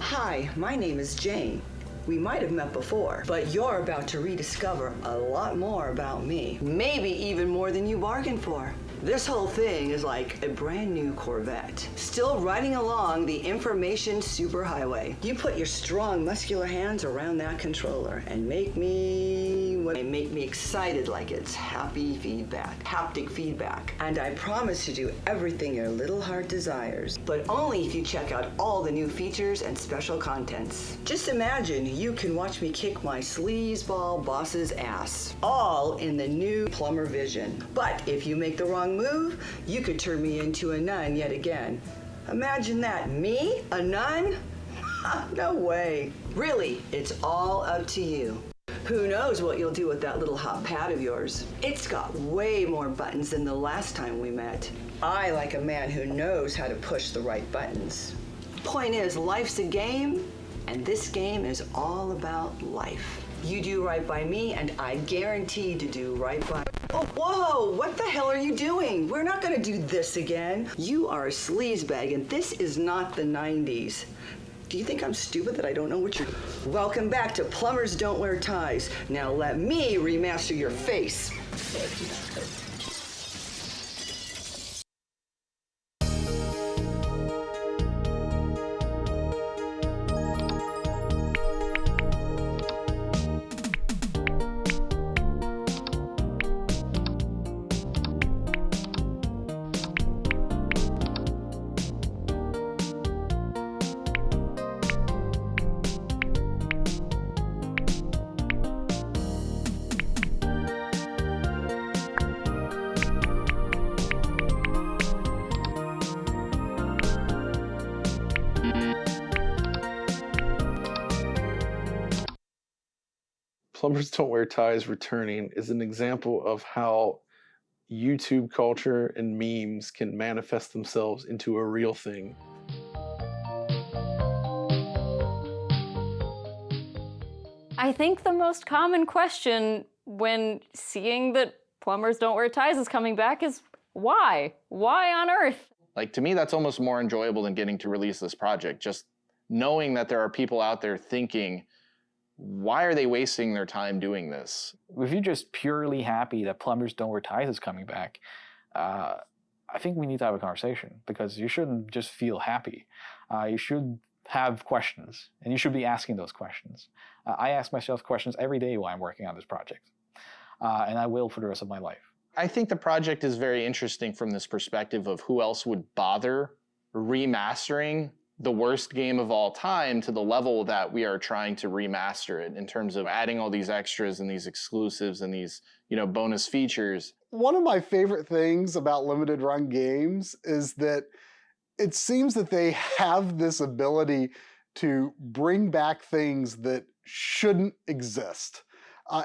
Hi, my name is Jane. We might have met before, but you're about to rediscover a lot more about me. Maybe even more than you bargained for. This whole thing is like a brand new Corvette, still riding along the information superhighway. You put your strong, muscular hands around that controller and make me excited like it's haptic feedback. And I promise to do everything your little heart desires, but only if you check out all the new features and special contents. Just imagine you can watch me kick my sleazeball boss's ass, all in the new Plumber Vision. But if you make the wrong move, you could turn me into a nun yet again. Imagine that, me, a nun? No way. Really, it's all up to you. Who knows what you'll do with that little hot pad of yours? It's got way more buttons than the last time we met. I like a man who knows how to push the right buttons. Point is, life's a game, and this game is all about life. You do right by me, and I guarantee to do right by... Oh, whoa, what the hell are you doing? We're not gonna do this again. You are a sleazebag, and this is not the 90s. Do you think I'm stupid that I don't know what you're... Welcome back to Plumbers Don't Wear Ties. Now let me remaster your face. Plumbers Don't Wear Ties returning is an example of how YouTube culture and memes can manifest themselves into a real thing. I think the most common question when seeing that Plumbers Don't Wear Ties is coming back is why? Why on earth? Like, to me, that's almost more enjoyable than getting to release this project. Just knowing that there are people out there thinking, why are they wasting their time doing this? If you're just purely happy that Plumbers Don't Wear Ties is coming back, I think we need to have a conversation, because you shouldn't just feel happy. You should have questions, and you should be asking those questions. I ask myself questions every day while I'm working on this project, and I will for the rest of my life. I think the project is very interesting from this perspective of who else would bother remastering the worst game of all time to the level that we are trying to remaster it, in terms of adding all these extras and these exclusives and these, bonus features. One of my favorite things about limited run games is that it seems that they have this ability to bring back things that shouldn't exist.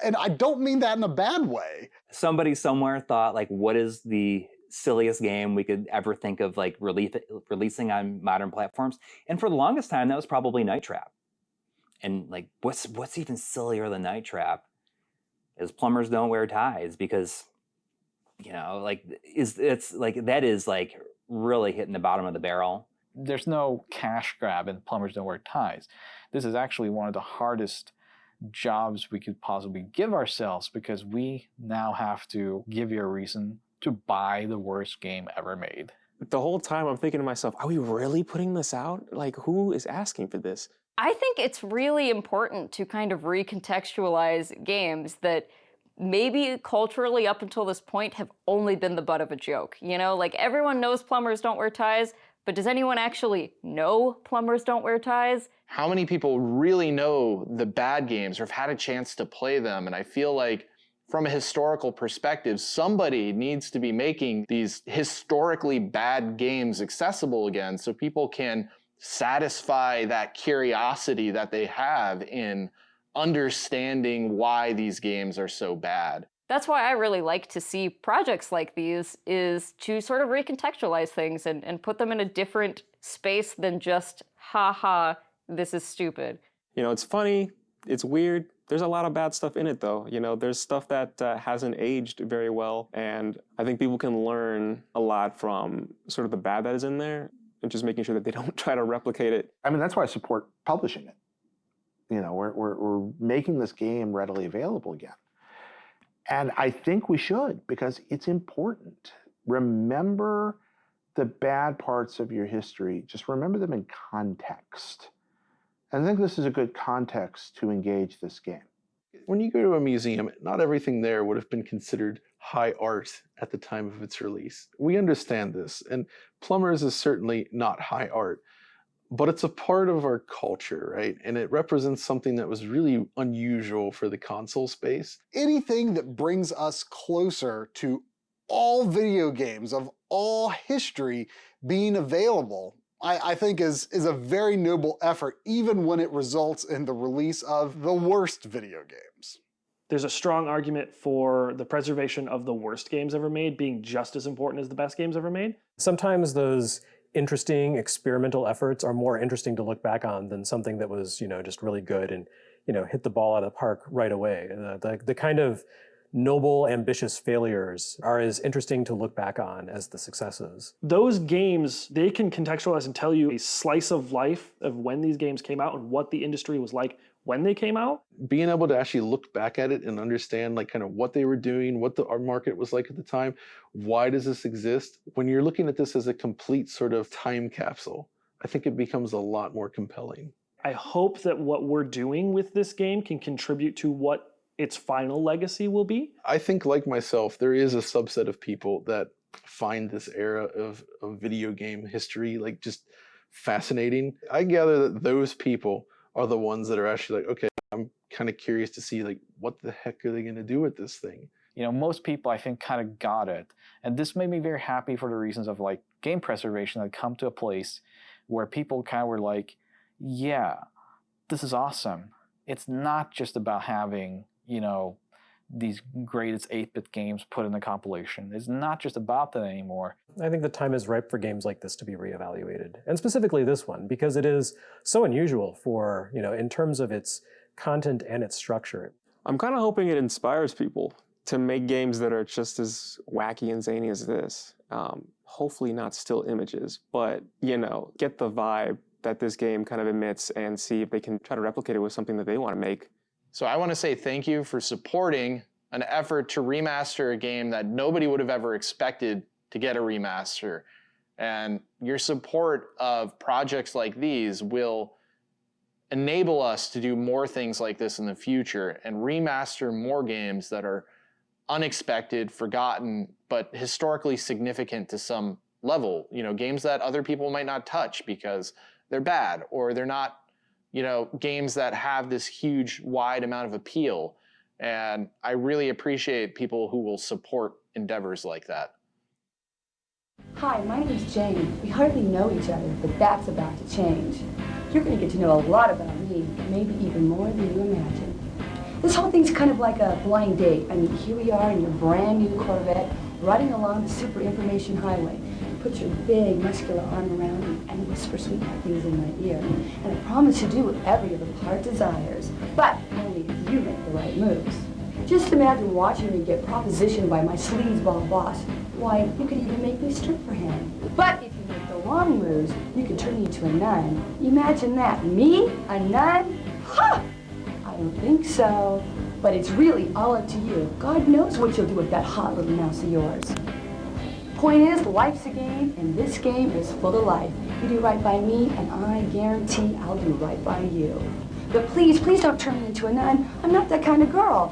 And I don't mean that in a bad way. Somebody somewhere thought, like, what is the silliest game we could ever think of, like, releasing on modern platforms? And for the longest time, that was probably Night Trap. And, like, what's even sillier than Night Trap is Plumbers Don't Wear Ties, because, that is really hitting the bottom of the barrel. There's no cash grab in Plumbers Don't Wear Ties. This is actually one of the hardest jobs we could possibly give ourselves, because we now have to give you a reason to buy the worst game ever made. The whole time I'm thinking to myself, are we really putting this out? Like, who is asking for this? I think it's really important to kind of recontextualize games that maybe culturally up until this point have only been the butt of a joke. Like, everyone knows Plumbers Don't Wear Ties, but does anyone actually know Plumbers Don't Wear Ties? How many people really know the bad games or have had a chance to play them? And I feel like, from a historical perspective, somebody needs to be making these historically bad games accessible again, so people can satisfy that curiosity that they have in understanding why these games are so bad. That's why I really like to see projects like these, is to sort of recontextualize things and put them in a different space than just, haha, this is stupid. It's funny, it's weird, There's a lot of bad stuff in it, though. You know, there's stuff that hasn't aged very well, and I think people can learn a lot from sort of the bad that is in there, and just making sure that they don't try to replicate it. I mean, that's why I support publishing it. You know, we're making this game readily available again. And I think we should, because it's important. Remember the bad parts of your history. Just remember them in context. And I think this is a good context to engage this game. When you go to a museum, not everything there would have been considered high art at the time of its release. We understand this, and Plumbers is certainly not high art, but it's a part of our culture, right? And it represents something that was really unusual for the console space. Anything that brings us closer to all video games of all history being available, I think is a very noble effort, even when it results in the release of the worst video games. There's a strong argument for the preservation of the worst games ever made being just as important as the best games ever made. Sometimes those interesting experimental efforts are more interesting to look back on than something that was, just really good and, hit the ball out of the park right away. The kind of noble, ambitious failures are as interesting to look back on as the successes. Those games, they can contextualize and tell you a slice of life of when these games came out and what the industry was like when they came out. Being able to actually look back at it and understand like kind of what they were doing, what our market was like at the time, why does this exist? When you're looking at this as a complete sort of time capsule, I think it becomes a lot more compelling. I hope that what we're doing with this game can contribute to what its final legacy will be. I think, like myself, there is a subset of people that find this era of video game history like just fascinating. I gather that those people are the ones that are actually like, okay, I'm kind of curious to see like what the heck are they going to do with this thing? Most people I think kind of got it. And this made me very happy for the reasons of like game preservation that come to a place where people kind of were like, yeah, this is awesome. It's not just about having, these greatest 8-bit games put in a compilation. It's not just about that anymore. I think the time is ripe for games like this to be reevaluated, and specifically this one, because it is so unusual for, in terms of its content and its structure. I'm kind of hoping it inspires people to make games that are just as wacky and zany as this. Hopefully not still images, but, get the vibe that this game kind of emits and see if they can try to replicate it with something that they want to make. So I want to say thank you for supporting an effort to remaster a game that nobody would have ever expected to get a remaster. And your support of projects like these will enable us to do more things like this in the future and remaster more games that are unexpected, forgotten, but historically significant to some level. Games that other people might not touch because they're bad or they're not games that have this huge, wide amount of appeal. And I really appreciate people who will support endeavors like that. Hi, my name's Jane. We hardly know each other, but that's about to change. You're going to get to know a lot about me, maybe even more than you imagine. This whole thing's kind of like a blind date. I mean, here we are in your brand new Corvette, riding along the super information highway. Put your big, muscular arm around me and whisper sweet things in my ear. And I promise to do whatever your heart desires, but only if you make the right moves. Just imagine watching me get propositioned by my sleazeball boss. Why, you could even make me strip for him. But if you make the wrong moves, you could turn me into a nun. Imagine that. Me? A nun? Ha! I don't think so. But it's really all up to you. God knows what you'll do with that hot little mouse of yours. Point is, life's a game, and this game is full of life. You do right by me, and I guarantee I'll do right by you. But please don't turn me into a nun. I'm not that kind of girl.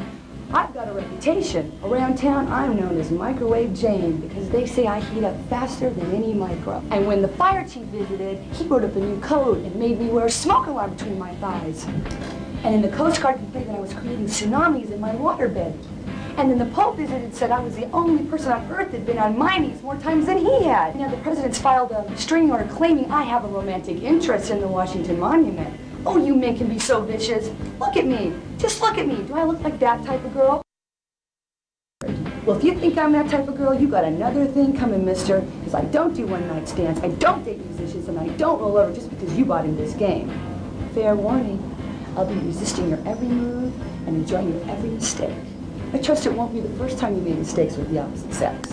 I've got a reputation. Around town, I'm known as Microwave Jane because they say I heat up faster than any micro. And when the fire chief visited, he wrote up a new code and made me wear a smoke alarm between my thighs. And then the Coast Guard complained that I was creating tsunamis in my waterbed. And then the Pope visited and said I was the only person on Earth that had been on my knees more times than he had. Now the president's filed a restraining order claiming I have a romantic interest in the Washington Monument. Oh, you men can be so vicious. Look at me. Just look at me. Do I look like that type of girl? Well, if you think I'm that type of girl, you got another thing coming, mister. Because I don't do one-night stands, I don't date musicians, and I don't roll over just because you bought in this game. Fair warning. I'll be resisting your every move and enjoying your every mistake. I trust it won't be the first time you made mistakes with the opposite sex.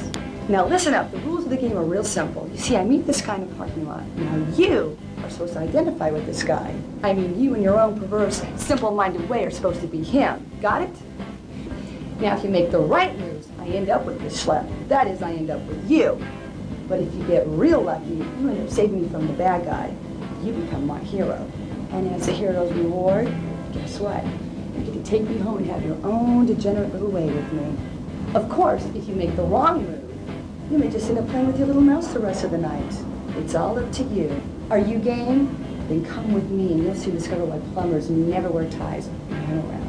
Now listen up, the rules of the game are real simple. You see, I meet this guy in a parking lot. Now you are supposed to identify with this guy. I mean, you in your own perverse, simple-minded way are supposed to be him. Got it? Now if you make the right moves, I end up with this schlep. That is, I end up with you. But if you get real lucky, you end up saving me from the bad guy. You become my hero. And as the hero's reward, guess what? You get to take me home and have your own degenerate little way with me. Of course, if you make the wrong move, you may just end up playing with your little mouse the rest of the night. It's all up to you. Are you game? Then come with me and you'll soon discover why plumbers never wear ties when I'm around.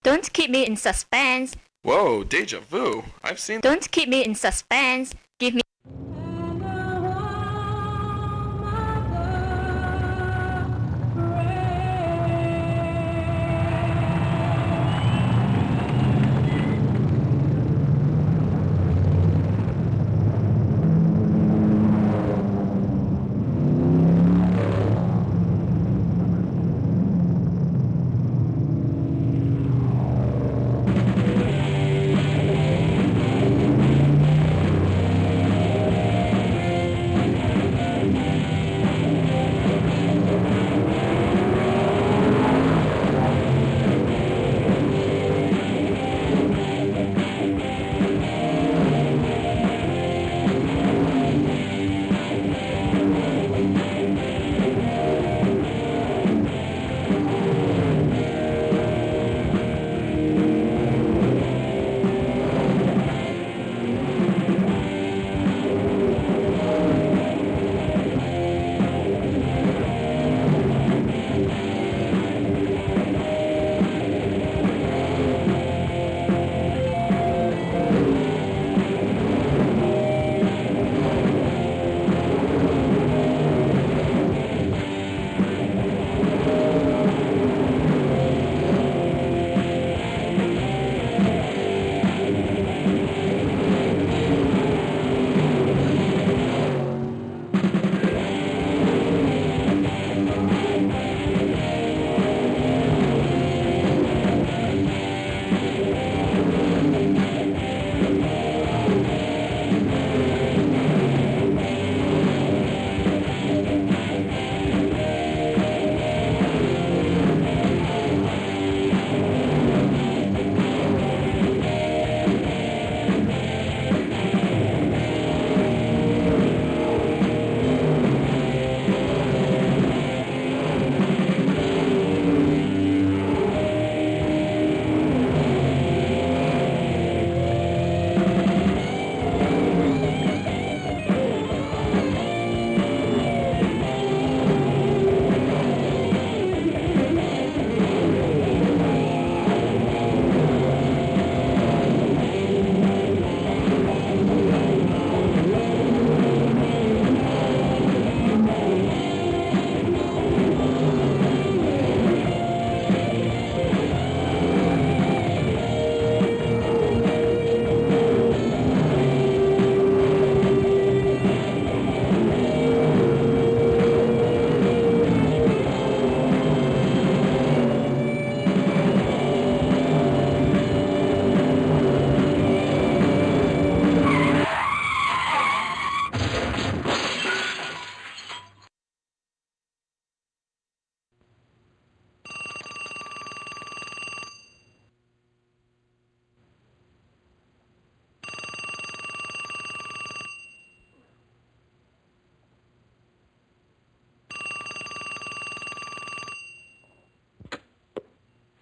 Don't keep me in suspense. Whoa, deja vu. I've seen. Don't keep me in suspense. Give me.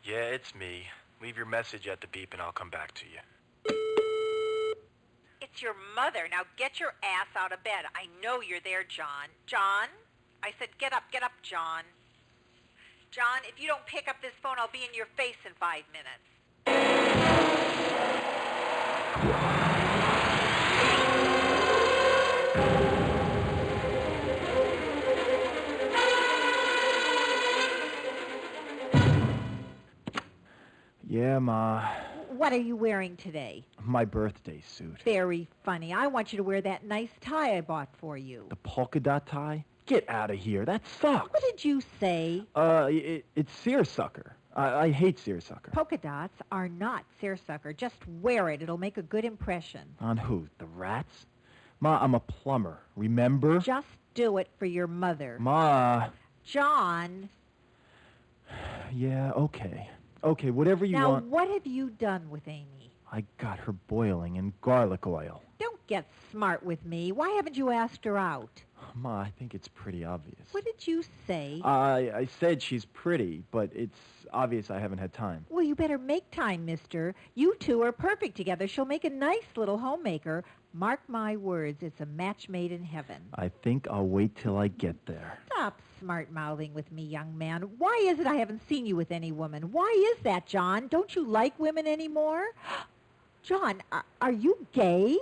Yeah, it's me. Leave your message at the beep and I'll come back to you. It's your mother. Now get your ass out of bed. I know you're there, John. John? I said get up, John. John, if you don't pick up this phone, I'll be in your face in 5 minutes. Yeah, Ma. What are you wearing today? My birthday suit. Very funny. I want you to wear that nice tie I bought for you. The polka dot tie? Get out of here. That sucks. What did you say? It's seersucker. I hate seersucker. Polka dots are not seersucker. Just wear it. It'll make a good impression. On who? The rats? Ma, I'm a plumber. Remember? Just do it for your mother. Ma. John. Yeah, okay. Okay, whatever you now, want. what have you done with Amy? I got her boiling in garlic oil. Don't get smart with me. Why haven't you asked her out? Ma, I think it's pretty obvious. What did you say? I said she's pretty, but it's obvious I haven't had time. Well, you better make time, mister. You two are perfect together. She'll make a nice little homemaker. Mark my words, it's a match made in heaven. I think I'll wait till I get there. Stop smart-mouthing with me, young man. Why is it I haven't seen you with any woman? Why is that, John? Don't you like women anymore? John, are you gay?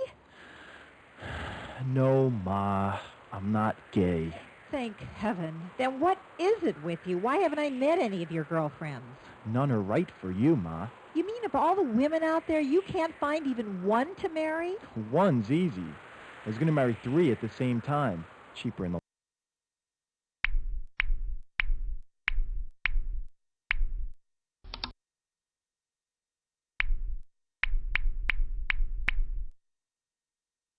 No, Ma. I'm not gay. Thank heaven. Then what is it with you? Why haven't I met any of your girlfriends? None are right for you, Ma. You mean of all the women out there, you can't find even one to marry? One's easy. I was going to marry 3 at the same time. Cheaper in the